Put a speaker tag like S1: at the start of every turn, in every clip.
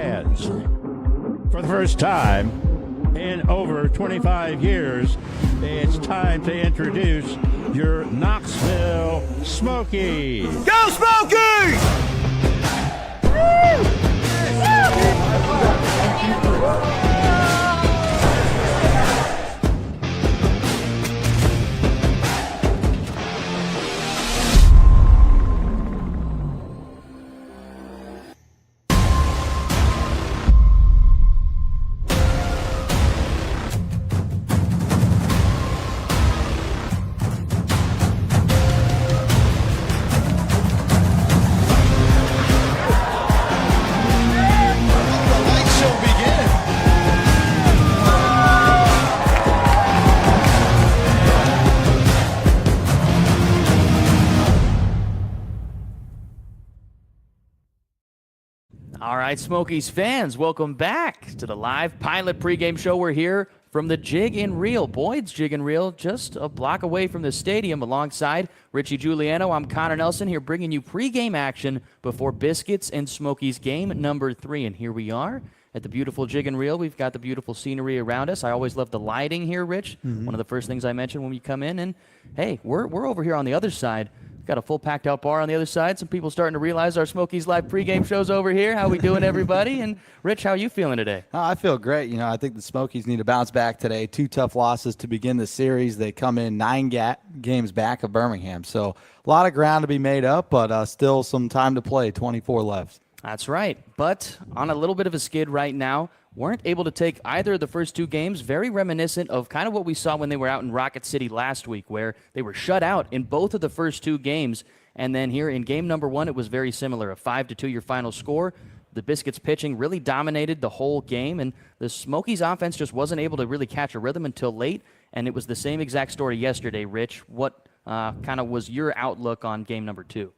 S1: fans. For the first time in over 25 years, it's time to introduce your Knoxville Smokies.
S2: Go Smokies!
S3: All right, Smokies fans, welcome back to the live pilot pregame show. We're here from the Jig and Reel, Boyd's Jig and Reel, just a block away from the stadium alongside Richie Juliano. I'm Connor Nelson here bringing you pregame action before Biscuits and Smokies game number 3. And here we are at the beautiful Jig and Reel. We've got the beautiful scenery around us. I always love the lighting here, Rich. One of the first things I mention when we come in. And, hey, we're over here on the other side. Got a full packed out bar on the other side. Some people starting to realize our Smokies Live pregame show's over here. How we doing, everybody? And Rich, how are you feeling today?
S4: I feel great. I think the Smokies need to bounce back today. 2 tough losses to begin the series. They come in 9 games back of Birmingham. So a lot of ground to be made up, but still some time to play, 24 left.
S3: That's right. But on a little bit of a skid right now. Weren't able to take either of the first 2 games. Very reminiscent of kind of what we saw when they were out in Rocket City last week, where they were shut out in both of the first 2 games. And then here in game number 1, it was very similar, a 5-2 your final score. The Biscuits pitching really dominated the whole game, and the Smokies offense just wasn't able to really catch a rhythm until late. And it was the same exact story yesterday. Rich, what kind of was your outlook on game number 2?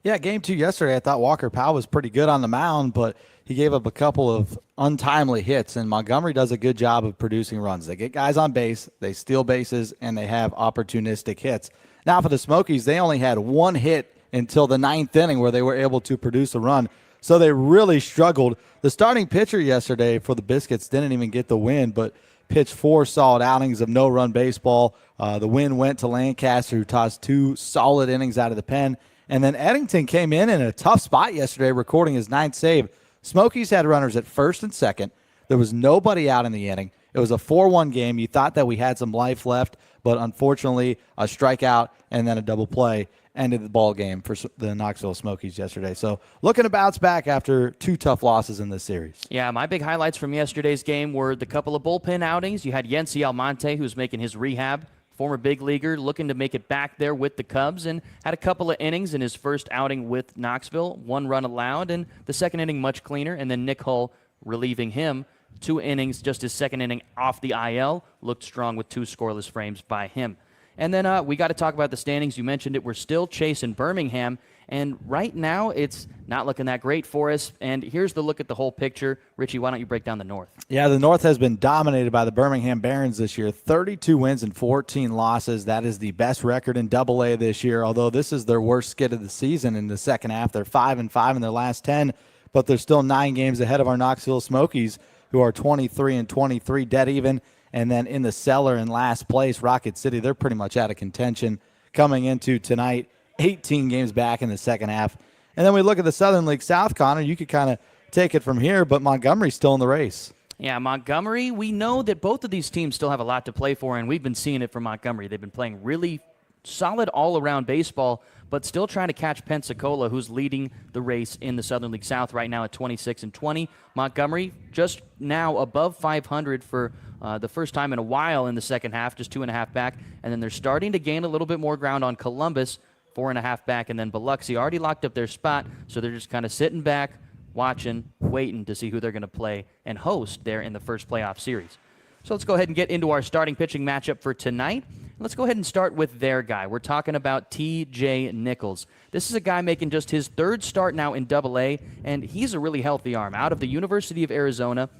S4: Yeah, game 2 yesterday, I thought Walker Powell was pretty good on the mound, but he gave up a couple of untimely hits, and Montgomery does a good job of producing runs. They get guys on base, they steal bases, and they have opportunistic hits. Now for the Smokies, they only had 1 hit until the 9th inning where they were able to produce a run, so they really struggled. The starting pitcher yesterday for the Biscuits didn't even get the win, but pitched 4 solid outings of no-run baseball. The win went to Lancaster, who tossed 2 solid innings out of the pen. And then Eddington came in a tough spot yesterday, recording his 9th save. Smokies had runners at first and second. There was nobody out in the inning. It was a 4-1 game. You thought that we had some life left, but unfortunately a strikeout and then a double play ended the ball game for the Knoxville Smokies yesterday. So looking to bounce back after 2 tough losses in this series.
S3: Yeah, my big highlights from yesterday's game were the couple of bullpen outings. You had Yency Almonte, who's making his rehab. Former big leaguer looking to make it back there with the Cubs, and had a couple of innings in his first outing with Knoxville. 1 run allowed, and the second inning much cleaner. And then Nick Hull relieving him. 2 innings, just his second inning off the IL. Looked strong with 2 scoreless frames by him. And then we got to talk about the standings. You mentioned it. We're still chasing Birmingham. And right now, it's not looking that great for us. And here's the look at the whole picture. Richie, why don't you break down the North?
S4: Yeah, the North has been dominated by the Birmingham Barons this year. 32 wins and 14 losses. That is the best record in AA this year, although this is their worst skid of the season in the second half. They're 5-5 in their last 10, but they're still 9 games ahead of our Knoxville Smokies, who are 23-23, dead even. And then in the cellar in last place, Rocket City, they're pretty much out of contention coming into tonight. 18 games back in the second half. And then we look at the Southern League South, Connor. You could kind of take it from here, but Montgomery's still in the race.
S3: Yeah, Montgomery, we know that both of these teams still have a lot to play for, and we've been seeing it from Montgomery. They've been playing really solid all-around baseball, but still trying to catch Pensacola, who's leading the race in the Southern League South right now at 26-20. Montgomery just now above 500 for the first time in a while in the second half, just 2.5 back. And then they're starting to gain a little bit more ground on Columbus, 4.5 back, and then Biloxi already locked up their spot, so they're just kind of sitting back, watching, waiting to see who they're going to play and host there in the first playoff series. So let's go ahead and get into our starting pitching matchup for tonight. Let's go ahead and start with their guy. We're talking about T.J. Nichols. This is a guy making just his 3rd start now in AA, and he's a really healthy arm. Out of the University of Arizona,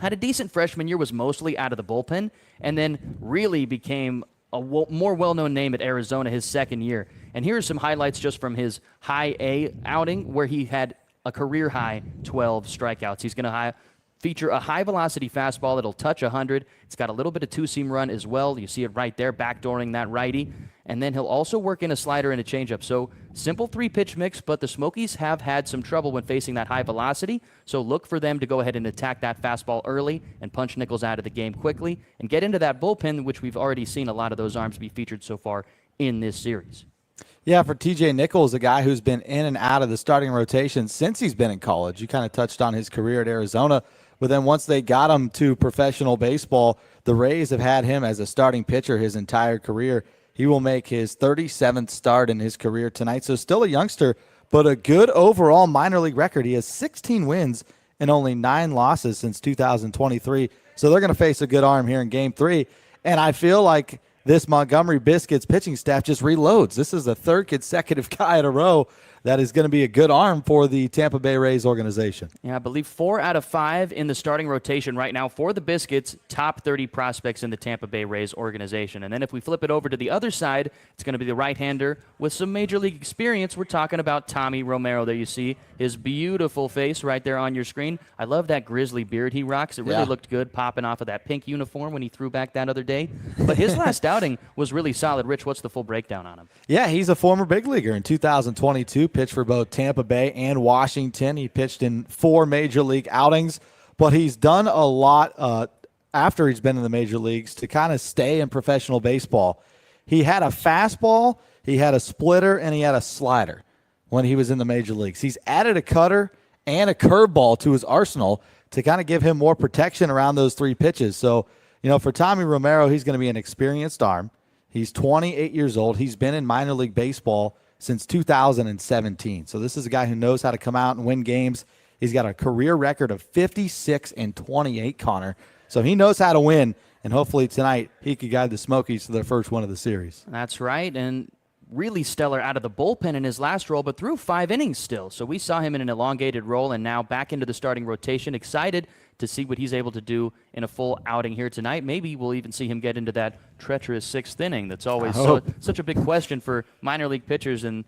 S3: had a decent freshman year, was mostly out of the bullpen, and then really became a more well-known name at Arizona his second year. And here are some highlights just from his high A outing, where he had a career-high 12 strikeouts. He's going to feature a high-velocity fastball that'll touch 100. It's got a little bit of two-seam run as well. You see it right there, backdooring that righty. And then he'll also work in a slider and a changeup. So simple three-pitch mix, but the Smokies have had some trouble when facing that high velocity. So look for them to go ahead and attack that fastball early and punch Nichols out of the game quickly and get into that bullpen, which we've already seen a lot of those arms be featured so far in this series.
S4: Yeah, for TJ Nichols, a guy who's been in and out of the starting rotation since he's been in college. You kind of touched on his career at Arizona, but then once they got him to professional baseball, the Rays have had him as a starting pitcher his entire career. He will make his 37th start in his career tonight. So still a youngster, but a good overall minor league record. He has 16 wins and only 9 losses since 2023. So they're going to face a good arm here in Game 3. And I feel like this Montgomery Biscuits pitching staff just reloads. This is the third consecutive guy in a row that is going to be a good arm for the Tampa Bay Rays organization.
S3: Yeah, I believe 4 out of 5 in the starting rotation right now for the Biscuits, top 30 prospects in the Tampa Bay Rays organization. And then if we flip it over to the other side, it's going to be the right-hander with some major league experience. We're talking about Tommy Romero. There you see his beautiful face right there on your screen. I love that grizzly beard he rocks. It really looked good popping off of that pink uniform when he threw back that other day. But his last outing was really solid. Rich, what's the full breakdown on him?
S4: Yeah, he's a former big leaguer in 2022, pitched for both Tampa Bay and Washington. He pitched in 4 major league outings, but he's done a lot after he's been in the major leagues to kind of stay in professional baseball. He had a fastball, he had a splitter, and he had a slider when he was in the major leagues. He's added a cutter and a curveball to his arsenal to kind of give him more protection around those 3 pitches. So, for Tommy Romero, he's going to be an experienced arm. He's 28 years old. He's been in minor league baseball since 2017. So this is a guy who knows how to come out and win games. He's got a career record of 56-28, Connor. So he knows how to win, and hopefully tonight he could guide the Smokies to their first win of the series.
S3: That's right, and really stellar out of the bullpen in his last role, but threw 5 innings still. So we saw him in an elongated role and now back into the starting rotation. Excited to see what he's able to do in a full outing here tonight. Maybe we'll even see him get into that treacherous 6th inning. That's always such a big question for minor league pitchers and,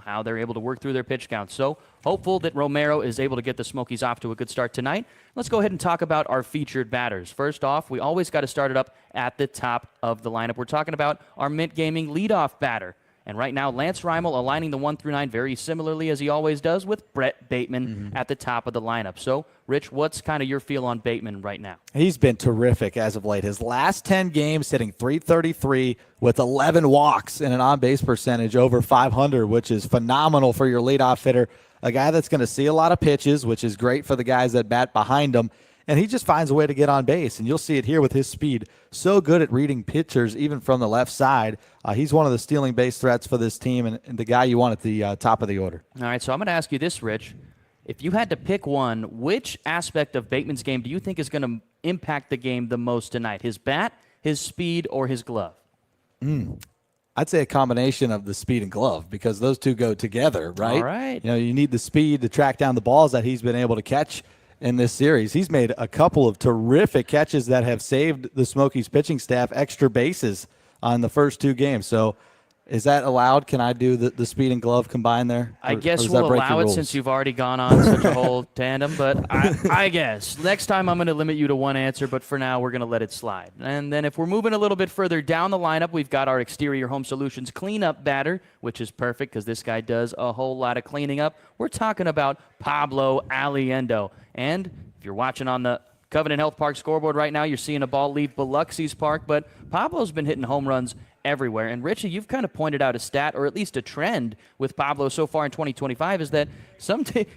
S3: how they're able to work through their pitch count. So hopeful that Romero is able to get the Smokies off to a good start tonight. Let's go ahead and talk about our featured batters. First off, we always got to start it up at the top of the lineup. We're talking about our Mint Gaming leadoff batter. And right now, Lance Reimel aligning the 1 through 9 very similarly as he always does with Brett Bateman at the top of the lineup. So, Rich, what's kind of your feel on Bateman right now?
S4: He's been terrific as of late. His last 10 games hitting .333 with 11 walks and an on-base percentage over 500, which is phenomenal for your leadoff hitter. A guy that's going to see a lot of pitches, which is great for the guys that bat behind him. And he just finds a way to get on base, and you'll see it here with his speed. So good at reading pitchers, even from the left side. He's one of the stealing base threats for this team and the guy you want at the top of the order.
S3: All right, so I'm going to ask you this, Rich. If you had to pick one, which aspect of Bateman's game do you think is going to impact the game the most tonight? His bat, his speed, or his glove?
S4: I'd say a combination of the speed and glove because those two go together, right?
S3: All right.
S4: You need the speed to track down the balls that he's been able to catch in this series. He's made a couple of terrific catches that have saved the Smokies pitching staff extra bases on the first 2 games. So is that allowed? Can I do the speed and glove combined there?
S3: I guess we'll allow it since you've already gone on such a whole tandem, but I guess. Next time I'm going to limit you to one answer, but for now we're going to let it slide. And then if we're moving a little bit further down the lineup, we've got our Exterior Home Solutions cleanup batter, which is perfect because this guy does a whole lot of cleaning up. We're talking about Pablo Aliendo. And if you're watching on the Covenant Health Park scoreboard right now, you're seeing a ball leave Biloxi's Park, but Pablo's been hitting home runs everywhere. And Richie, you've kind of pointed out a stat, or at least a trend with Pablo so far in 2025, is that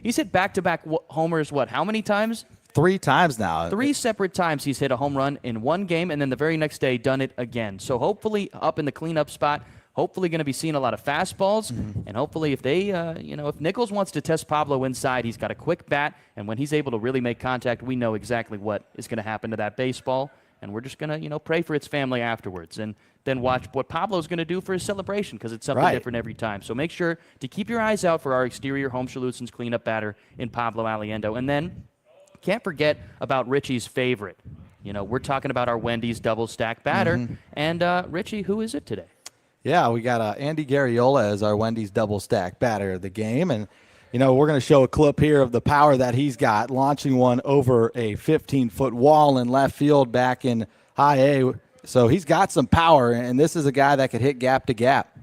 S3: he's hit back-to-back homers, how many times?
S4: 3 times now.
S3: 3 separate times he's hit a home run in one game, and then the very next day done it again. So hopefully up in the cleanup spot, hopefully going to be seeing a lot of fastballs, and hopefully if they, if Nichols wants to test Pablo inside, he's got a quick bat, and when he's able to really make contact, we know exactly what is going to happen to that baseball, and we're just going to, pray for its family afterwards, and then watch what Pablo's going to do for his celebration because it's something different every time. So make sure to keep your eyes out for our Exterior Home Solutions cleanup batter in Pablo Aliendo, and then can't forget about Richie's favorite. We're talking about our Wendy's double stack batter, and Richie, who is it today?
S4: Yeah, we got Andy Garriola as our Wendy's double stack batter of the game. And, You know, we're going to show a clip here of the power that he's got, launching one over a 15-foot wall in left field back in high A. So he's got some power, and this is a guy that could hit gap to gap.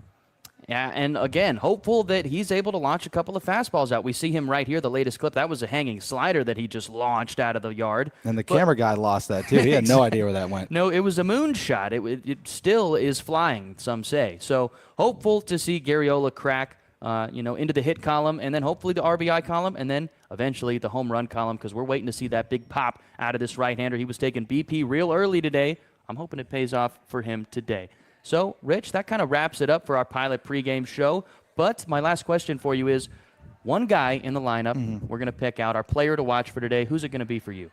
S3: Yeah, and again, hopeful that he's able to launch a couple of fastballs out. We see him right here, the latest clip. That was a hanging slider that he just launched out of the yard.
S4: And the camera guy lost that, too. He had no idea where that went.
S3: No, it was a moonshot. It still is flying, some say. So hopeful to see Garriola crack into the hit column, and then hopefully the RBI column, and then eventually the home run column, because we're waiting to see that big pop out of this right-hander. He was taking BP real early today. I'm hoping it pays off for him today. So, Rich, that kind of wraps it up for our Pilot pregame show. But my last question for you is, one guy in the lineup, we're going to pick out our player to watch for today. Who's it going to be for you?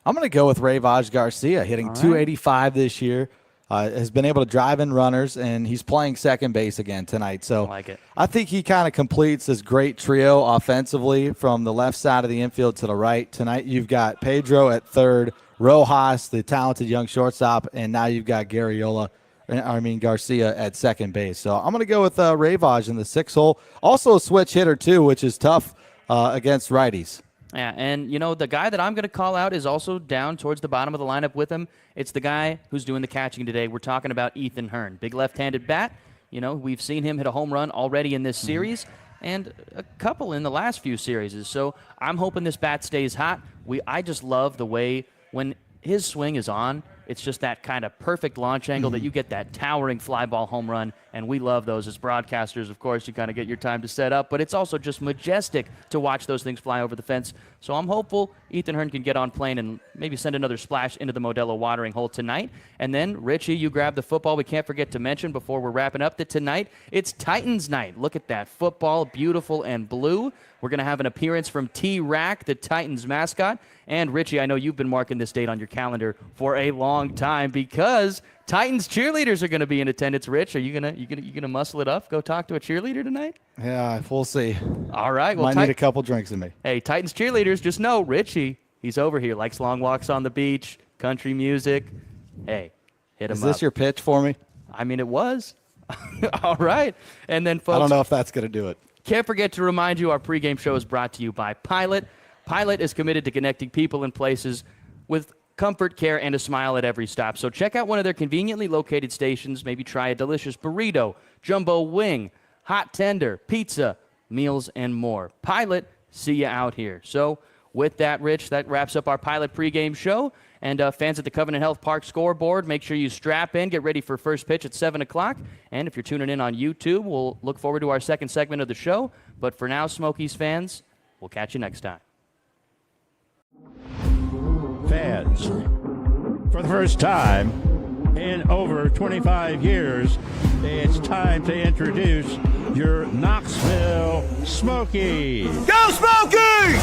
S3: I'm
S4: going to go with Rayvaj Garcia, hitting .285 this year. Has been able to drive in runners, and he's playing second base again tonight. So I think he kind of completes this great trio offensively from the left side of the infield to the right. Tonight you've got Pedro at third, Rojas, the talented young shortstop, and now you've got Garcia at second base. So I'm going to go with Rayvaj in the 6 hole. Also a switch hitter, too, which is tough against righties.
S3: Yeah, and, the guy that I'm going to call out is also down towards the bottom of the lineup with him. It's the guy who's doing the catching today. We're talking about Ethan Hearn. Big left-handed bat. We've seen him hit a home run already in this series and a couple in the last few series. So I'm hoping this bat stays hot. I just love the way when his swing is on, it's just that kind of perfect launch angle that you get that towering fly ball home run, and we love those as broadcasters. Of course, you kind of get your time to set up, but it's also just majestic to watch those things fly over the fence. So I'm hopeful Ethan Hearn can get on plane and maybe send another splash into the Modelo watering hole tonight. And then, Richie, you grab the football. We can't forget to mention before we're wrapping up that tonight it's Titans night. Look at that football, beautiful and blue. We're going to have an appearance from T-Rack, the Titans mascot. And, Richie, I know you've been marking this date on your calendar for a long time because Titans cheerleaders are going to be in attendance. Rich, are you gonna muscle it up? Go talk to a cheerleader tonight?
S4: Yeah, we'll see.
S3: All right. Well,
S4: might need a couple drinks in me.
S3: Hey, Titans cheerleaders, just know Richie, he's over here. Likes long walks on the beach, country music. Hey, hit him up.
S4: Is this your pitch for me?
S3: I mean, it was. All right. And then, folks,
S4: I don't know if that's going to do it.
S3: Can't forget to remind you our pregame show is brought to you by Pilot. Pilot is committed to connecting people and places with comfort, care, and a smile at every stop. So check out one of their conveniently located stations. Maybe try a delicious burrito, jumbo wing, hot tender, pizza, meals, and more. Pilot, see you out here. So with that, Rich, that wraps up our Pilot pregame show. And fans at the Covenant Health Park scoreboard, make sure you strap in, get ready for first pitch at 7 o'clock. And if you're tuning in on YouTube, we'll look forward to our second segment of the show. But for now, Smokies fans, we'll catch you next time.
S1: Fans, for the first time in over 25 years, it's time to introduce your Knoxville Smokies.
S2: Go Smokies!